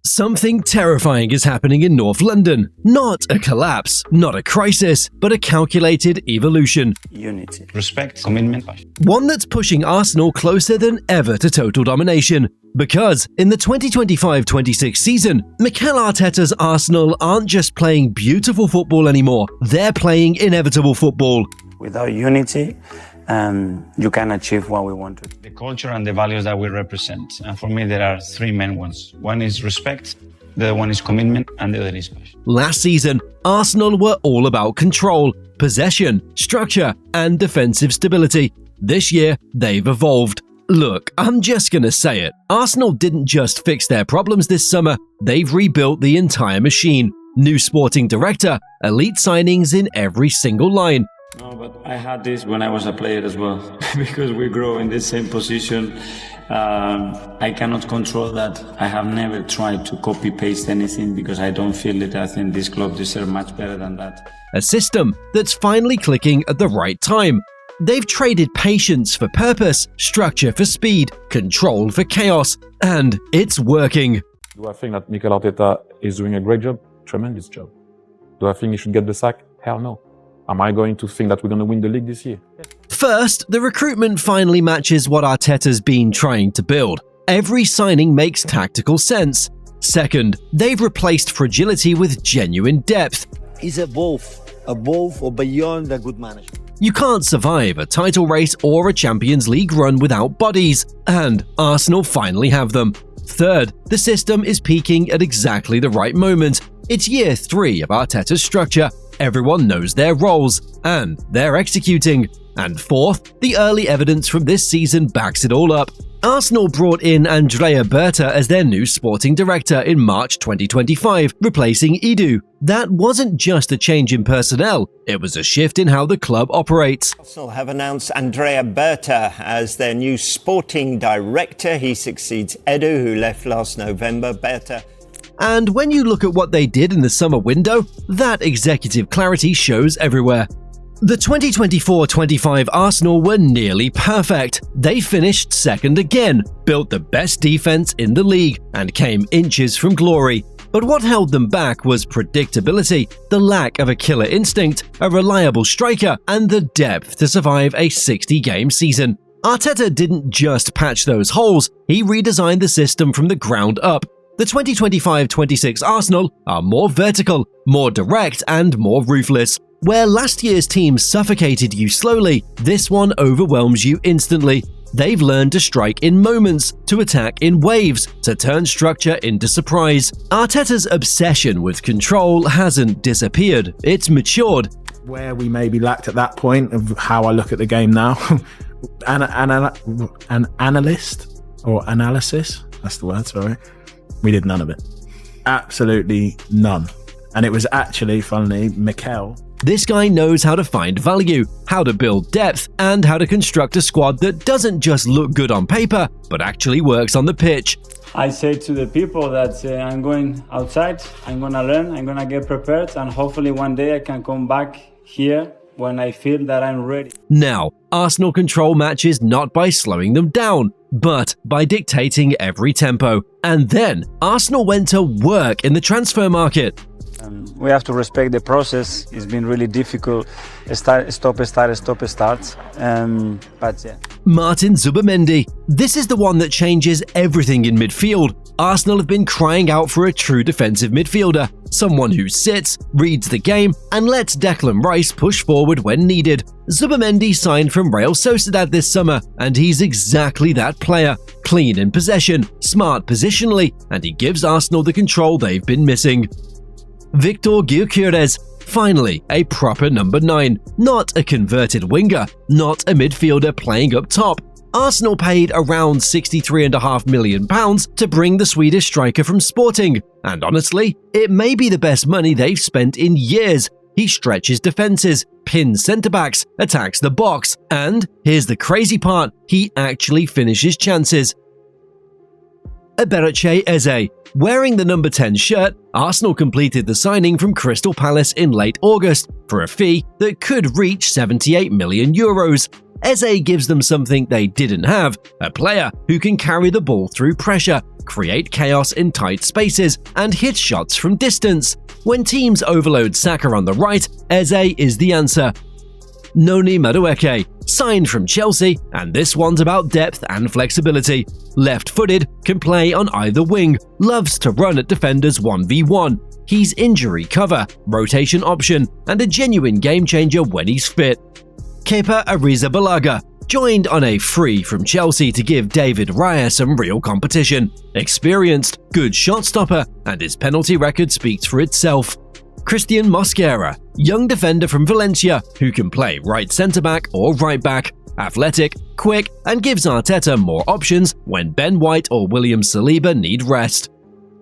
Something terrifying is happening in North London. Not a collapse, not a crisis, but a calculated evolution. Unity, respect, commitment. One that's pushing Arsenal closer than ever to total domination. Because in the 2025-26 season, Mikel Arteta's Arsenal aren't just playing beautiful football anymore, they're playing inevitable football. Without unity, you can achieve what we want to. The culture and the values that we represent. And for me, there are three main ones. One is respect, the other one is commitment, and the other is passion. Last season, Arsenal were all about control, possession, structure, and defensive stability. This year, they've evolved. Look, I'm just gonna say it. Arsenal didn't just fix their problems this summer, they've rebuilt the entire machine. New sporting director, elite signings in every single line. No, but I had this when I was a player as well, because we grow in the same position. I cannot control that. I have never tried to copy-paste anything because I don't feel it. I think this club deserves much better than that. A system that's finally clicking at the right time. They've traded patience for purpose, structure for speed, control for chaos, and it's working. Do I think that Mikel Arteta is doing a great job? Tremendous job. Do I think he should get the sack? Hell no. Am I going to think that we're going to win the league this year? First, the recruitment finally matches what Arteta's been trying to build. Every signing makes tactical sense. Second, they've replaced fragility with genuine depth. He's above or beyond a good management. You can't survive a title race or a Champions League run without bodies, and Arsenal finally have them. Third, the system is peaking at exactly the right moment. It's year 3 of Arteta's structure. Everyone knows their roles, and they're executing. And fourth, the early evidence from this season backs it all up. Arsenal brought in Andrea Berta as their new sporting director in March 2025, replacing Edu. That wasn't just a change in personnel, it was a shift in how the club operates. Arsenal have announced Andrea Berta as their new sporting director. He succeeds Edu, who left last November. Berta. And when you look at what they did in the summer window, that executive clarity shows everywhere. The 2024-25 Arsenal were nearly perfect. They finished second again, built the best defense in the league, and came inches from glory. But what held them back was predictability, the lack of a killer instinct, a reliable striker, and the depth to survive a 60-game season. Arteta didn't just patch those holes, he redesigned the system from the ground up. The 2025-26 Arsenal are more vertical, more direct, and more ruthless. Where last year's team suffocated you slowly, this one overwhelms you instantly. They've learned to strike in moments, to attack in waves, to turn structure into surprise. Arteta's obsession with control hasn't disappeared, it's matured. Where we maybe lacked at that point of how I look at the game now, an analyst or analysis, that's the word, sorry, we did none of it. Absolutely none. And it was actually, funnily, Mikel. This guy knows how to find value, how to build depth, and how to construct a squad that doesn't just look good on paper, but actually works on the pitch. I say to the people that I'm going outside, I'm going to learn, I'm going to get prepared, and hopefully one day I can come back here when I feel that I'm ready. Now, Arsenal control matches not by slowing them down, but by dictating every tempo. And then, Arsenal went to work in the transfer market. We have to respect the process. It's been really difficult. Stop, start. But yeah. Martin Zubimendi. This is the one that changes everything in midfield. Arsenal have been crying out for a true defensive midfielder. Someone who sits, reads the game, and lets Declan Rice push forward when needed. Zubimendi signed from Real Sociedad this summer, and he's exactly that player. Clean in possession, smart positionally, and he gives Arsenal the control they've been missing. Victor Gyökeres, finally a proper number 9, not a converted winger, not a midfielder playing up top. Arsenal paid around £63.5 million to bring the Swedish striker from Sporting, and honestly, it may be the best money they've spent in years. He stretches defences, pins centre-backs, attacks the box, and, here's the crazy part, he actually finishes chances. Eberechi Eze. Wearing the number 10 shirt, Arsenal completed the signing from Crystal Palace in late August for a fee that could reach €78 million. Eze gives them something they didn't have, a player who can carry the ball through pressure, create chaos in tight spaces, and hit shots from distance. When teams overload Saka on the right, Eze is the answer. Noni Madueke, signed from Chelsea, and this one's about depth and flexibility. Left-footed, can play on either wing, loves to run at defenders 1v1. He's injury cover, rotation option, and a genuine game-changer when he's fit. Kepa Arrizabalaga, joined on a free from Chelsea to give David Raya some real competition. Experienced, good shot stopper, and his penalty record speaks for itself. Christian Mosquera, young defender from Valencia who can play right centre-back or right-back. Athletic, quick, and gives Arteta more options when Ben White or William Saliba need rest.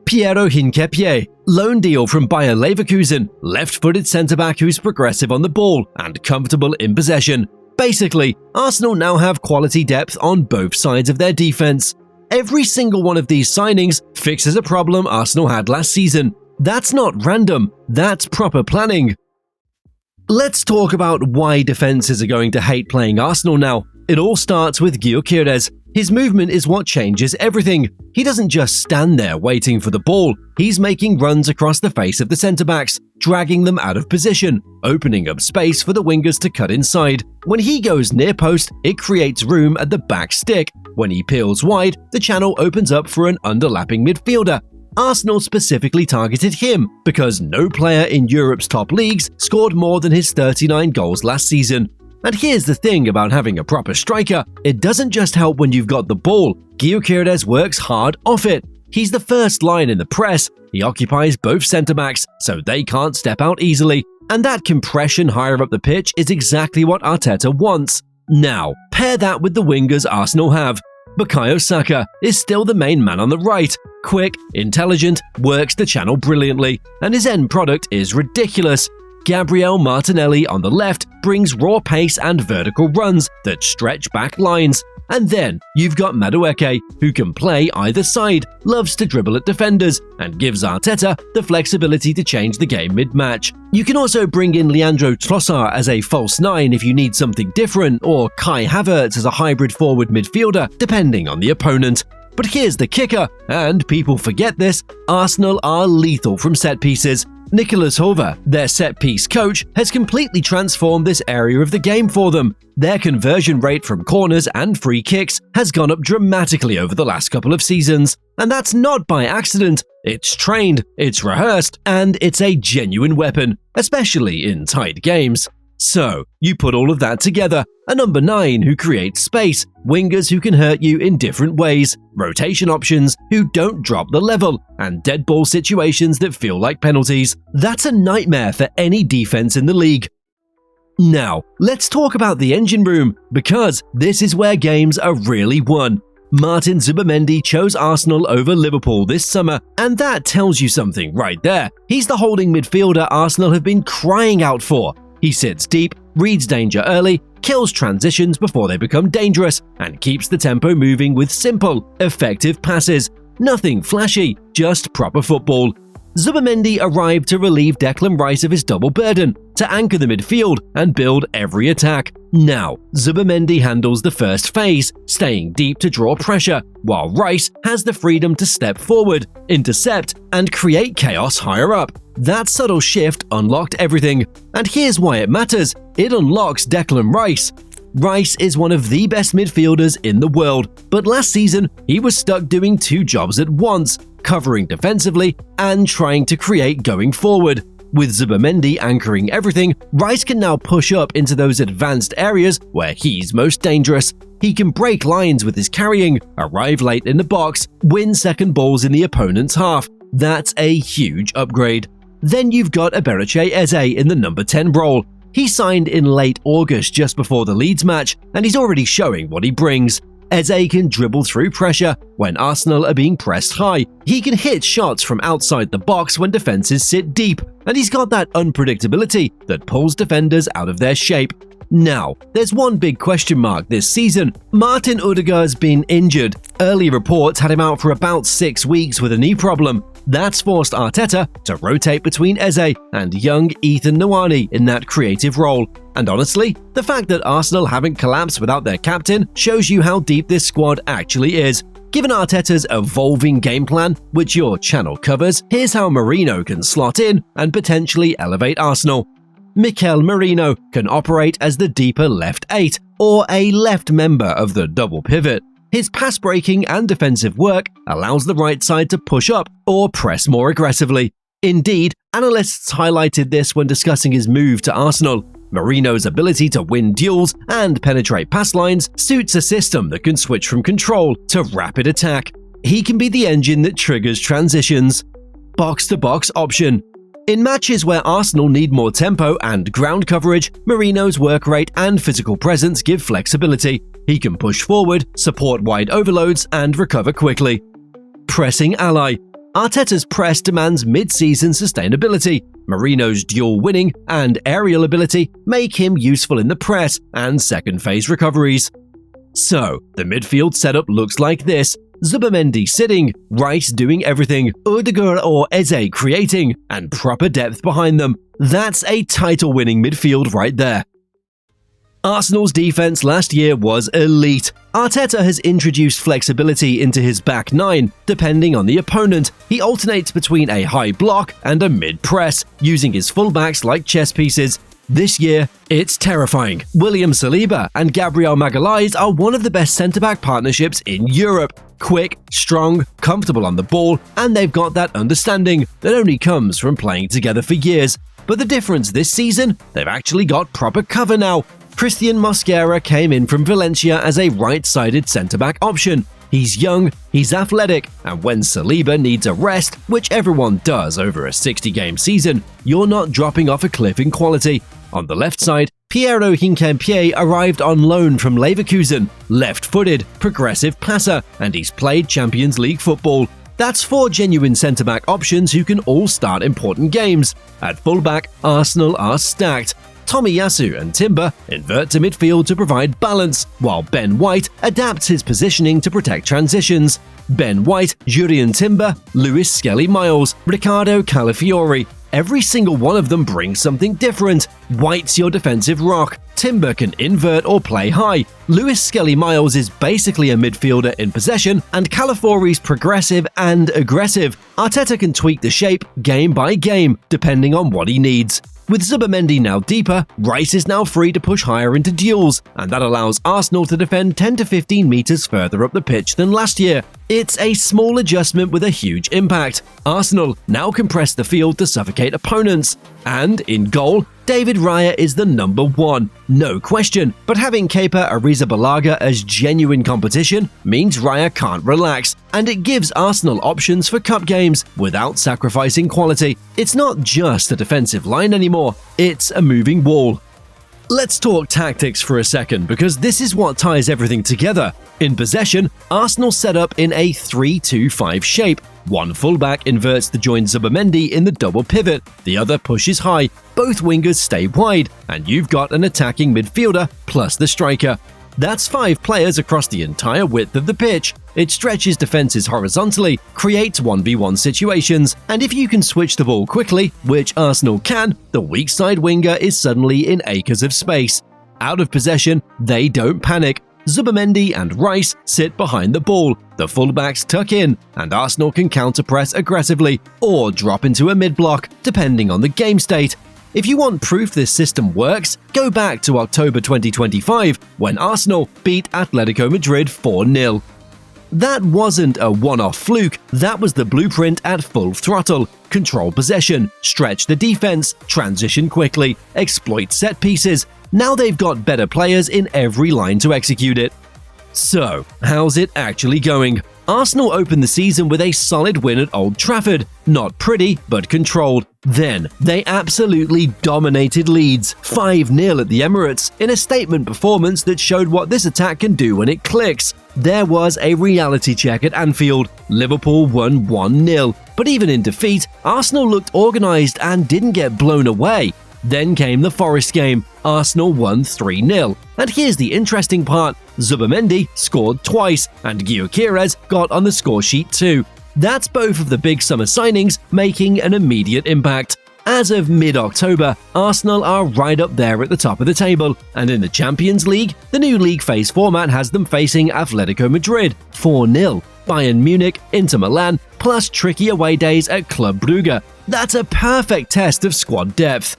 Piero Hincapié, loan deal from Bayer Leverkusen, left-footed centre-back who's progressive on the ball and comfortable in possession. Basically, Arsenal now have quality depth on both sides of their defense. Every single one of these signings fixes a problem Arsenal had last season. That's not random, that's proper planning. Let's talk about why defenses are going to hate playing Arsenal now. It all starts with Gyökeres. His movement is what changes everything. He doesn't just stand there waiting for the ball, he's making runs across the face of the centre-backs, dragging them out of position, opening up space for the wingers to cut inside. When he goes near post, it creates room at the back stick. When he peels wide, the channel opens up for an underlapping midfielder. Arsenal specifically targeted him because no player in Europe's top leagues scored more than his 39 goals last season. And here's the thing about having a proper striker, it doesn't just help when you've got the ball. Gyökeres works hard off it. He's the first line in the press, he occupies both centre-backs so they can't step out easily, and that compression higher up the pitch is exactly what Arteta wants. Now, pair that with the wingers Arsenal have. Bukayo Saka is still the main man on the right. Quick, intelligent, works the channel brilliantly, and his end product is ridiculous. Gabriel Martinelli on the left brings raw pace and vertical runs that stretch back lines. And then you've got Madueke, who can play either side, loves to dribble at defenders, and gives Arteta the flexibility to change the game mid-match. You can also bring in Leandro Trossard as a false nine if you need something different, or Kai Havertz as a hybrid forward midfielder, depending on the opponent. But here's the kicker, and people forget this, Arsenal are lethal from set pieces. Nicolas Hover, their set-piece coach, has completely transformed this area of the game for them. Their conversion rate from corners and free kicks has gone up dramatically over the last couple of seasons. And that's not by accident. It's trained, it's rehearsed, and it's a genuine weapon, especially in tight games. So, you put all of that together, a number 9 who creates space, wingers who can hurt you in different ways, rotation options who don't drop the level, and dead ball situations that feel like penalties. That's a nightmare for any defense in the league. Now, let's talk about the engine room, because this is where games are really won. Martin Zubimendi chose Arsenal over Liverpool this summer, and that tells you something right there. He's the holding midfielder Arsenal have been crying out for. He sits deep, reads danger early, kills transitions before they become dangerous, and keeps the tempo moving with simple, effective passes. Nothing flashy, just proper football. Zubimendi arrived to relieve Declan Rice of his double burden, to anchor the midfield and build every attack. Now, Zubimendi handles the first phase, staying deep to draw pressure, while Rice has the freedom to step forward, intercept, and create chaos higher up. That subtle shift unlocked everything, and here's why it matters. It unlocks Declan Rice. Rice is one of the best midfielders in the world, but last season he was stuck doing 2 jobs at once, covering defensively and trying to create going forward. With Zubimendi anchoring everything, Rice can now push up into those advanced areas where he's most dangerous. He can break lines with his carrying, arrive late in the box, win second balls in the opponent's half. That's a huge upgrade. Then you've got Eberechi Eze in the number 10 role. He signed in late August just before the Leeds match, and he's already showing what he brings. Eze can dribble through pressure when Arsenal are being pressed high. He can hit shots from outside the box when defenses sit deep, and he's got that unpredictability that pulls defenders out of their shape. Now, there's one big question mark this season. Martin Odegaard's been injured. Early reports had him out for about 6 weeks with a knee problem. That's forced Arteta to rotate between Eze and young Ethan Nwani in that creative role. And honestly, the fact that Arsenal haven't collapsed without their captain shows you how deep this squad actually is. Given Arteta's evolving game plan, which your channel covers, here's how Merino can slot in and potentially elevate Arsenal. Mikel Merino can operate as the deeper left 8, or a left member of the double pivot. His pass-breaking and defensive work allows the right side to push up or press more aggressively. Indeed, analysts highlighted this when discussing his move to Arsenal. Merino's ability to win duels and penetrate pass lines suits a system that can switch from control to rapid attack. He can be the engine that triggers transitions. Box-to-box option. In matches where Arsenal need more tempo and ground coverage, Merino's work rate and physical presence give flexibility. He can push forward, support wide overloads, and recover quickly. Pressing ally. Arteta's press demands mid-season sustainability. Merino's duel winning and aerial ability make him useful in the press and second-phase recoveries. So, the midfield setup looks like this. Zubimendi sitting, Rice doing everything, Odegaard or Eze creating, and proper depth behind them. That's a title-winning midfield right there. Arsenal's defense last year was elite. Arteta has introduced flexibility into his back 9, depending on the opponent. He alternates between a high block and a mid-press, using his fullbacks like chess pieces. This year, it's terrifying. William Saliba and Gabriel Magalhaes are one of the best centre-back partnerships in Europe. Quick, strong, comfortable on the ball, and they've got that understanding that only comes from playing together for years. But the difference this season, they've actually got proper cover now. Christian Mosquera came in from Valencia as a right-sided centre-back option. He's young, he's athletic, and when Saliba needs a rest, which everyone does over a 60-game season, you're not dropping off a cliff in quality. On the left side, Piero Hincapié arrived on loan from Leverkusen, left-footed, progressive passer, and he's played Champions League football. That's 4 genuine centre-back options who can all start important games. At fullback, Arsenal are stacked. Tomiyasu and Timber invert to midfield to provide balance, while Ben White adapts his positioning to protect transitions. Ben White, Jurrien Timber, Lewis Skelly-Miles, Riccardo Calafiori. Every single one of them brings something different. White's your defensive rock. Timber can invert or play high. Lewis Skelly-Miles is basically a midfielder in possession, and Calafiori's progressive and aggressive. Arteta can tweak the shape game by game, depending on what he needs. With Zubimendi now deeper, Rice is now free to push higher into duels, and that allows Arsenal to defend 10 to 15 metres further up the pitch than last year. It's a small adjustment with a huge impact. Arsenal now can press the field to suffocate opponents. And in goal, David Raya is the number 1, no question, but having Kepa Arrizabalaga as genuine competition means Raya can't relax, and it gives Arsenal options for cup games without sacrificing quality. It's not just a defensive line anymore, it's a moving wall. Let's talk tactics for a second, because this is what ties everything together. In possession, Arsenal set up in a 3-2-5 shape. One fullback inverts to join Zubimendi in the double pivot, the other pushes high, both wingers stay wide, and you've got an attacking midfielder plus the striker. That's 5 players across the entire width of the pitch. It stretches defenses horizontally, creates 1v1 situations, and if you can switch the ball quickly, which Arsenal can, the weak side winger is suddenly in acres of space. Out of possession, they don't panic. Zubimendi and Rice sit behind the ball, the fullbacks tuck in, and Arsenal can counter-press aggressively or drop into a mid-block, depending on the game state. If you want proof this system works, go back to October 2025, when Arsenal beat Atletico Madrid 4-0. That wasn't a one-off fluke, that was the blueprint at full throttle. Control possession, stretch the defense, transition quickly, exploit set pieces. Now they've got better players in every line to execute it. So, how's it actually going? Arsenal opened the season with a solid win at Old Trafford. Not pretty, but controlled. Then, they absolutely dominated Leeds, 5-0 at the Emirates, in a statement performance that showed what this attack can do when it clicks. There was a reality check at Anfield. Liverpool won 1-0. But even in defeat, Arsenal looked organised and didn't get blown away. Then came the Forest game. Arsenal won 3-0. And here's the interesting part. Zubimendi scored twice, and Gyökeres got on the score sheet too. That's both of the big summer signings making an immediate impact. As of mid-October, Arsenal are right up there at the top of the table, and in the Champions League, the new league phase format has them facing Atletico Madrid 4-0, Bayern Munich, Inter Milan, plus tricky away days at Club Brugge. That's a perfect test of squad depth.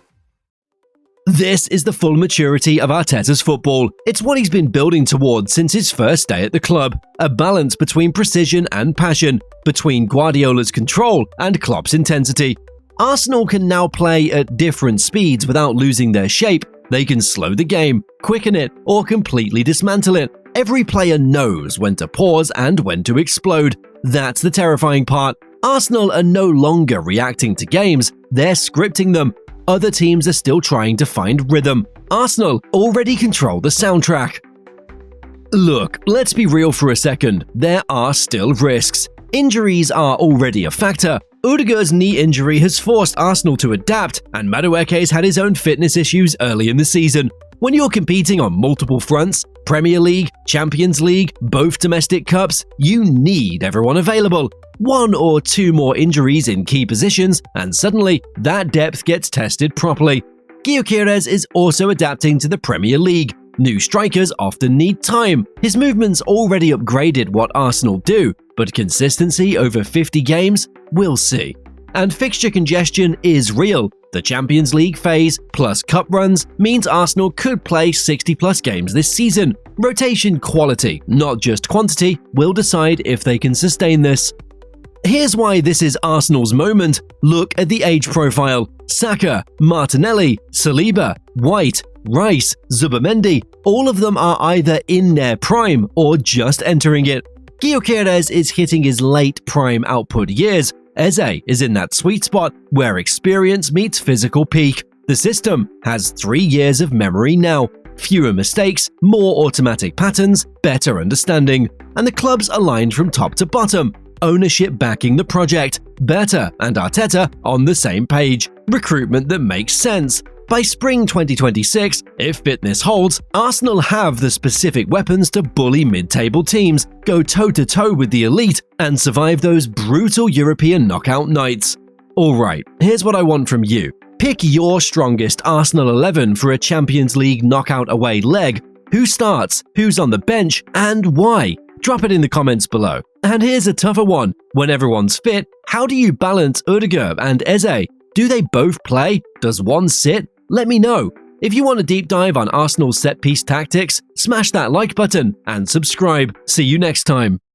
This is the full maturity of Arteta's football. It's what he's been building towards since his first day at the club. A balance between precision and passion, between Guardiola's control and Klopp's intensity. Arsenal can now play at different speeds without losing their shape. They can slow the game, quicken it, or completely dismantle it. Every player knows when to pause and when to explode. That's the terrifying part. Arsenal are no longer reacting to games, they're scripting them. Other teams are still trying to find rhythm. Arsenal already control the soundtrack. Look, let's be real for a second. There are still risks. Injuries are already a factor. Odegaard's knee injury has forced Arsenal to adapt, and Madueke's had his own fitness issues early in the season. When you're competing on multiple fronts, Premier League, Champions League, both domestic cups, you need everyone available. 1 or 2 more injuries in key positions, and suddenly that depth gets tested properly. Gyökeres is also adapting to the Premier League. New strikers often need time. His movement's already upgraded what Arsenal do, but consistency over 50 games? We'll see. And fixture congestion is real. The Champions League phase plus cup runs means Arsenal could play 60-plus games this season. Rotation quality, not just quantity, will decide if they can sustain this. Here's why this is Arsenal's moment. Look at the age profile. Saka, Martinelli, Saliba, White, Rice, Zubimendi, all of them are either in their prime or just entering it. Gyökeres is hitting his late prime output years. Eze is in that sweet spot where experience meets physical peak. The system has 3 years of memory now. Fewer mistakes, more automatic patterns, better understanding. And the club's aligned from top to bottom. Ownership backing the project. Berta and Arteta on the same page. Recruitment that makes sense. By spring 2026, if fitness holds, Arsenal have the specific weapons to bully mid-table teams, go toe-to-toe with the elite, and survive those brutal European knockout nights. Alright, here's what I want from you. Pick your strongest Arsenal 11 for a Champions League knockout away leg. Who starts, who's on the bench, and why? Drop it in the comments below. And here's a tougher one. When everyone's fit, how do you balance Odegaard and Eze? Do they both play? Does one sit? Let me know. If you want a deep dive on Arsenal's set-piece tactics, smash that like button and subscribe. See you next time.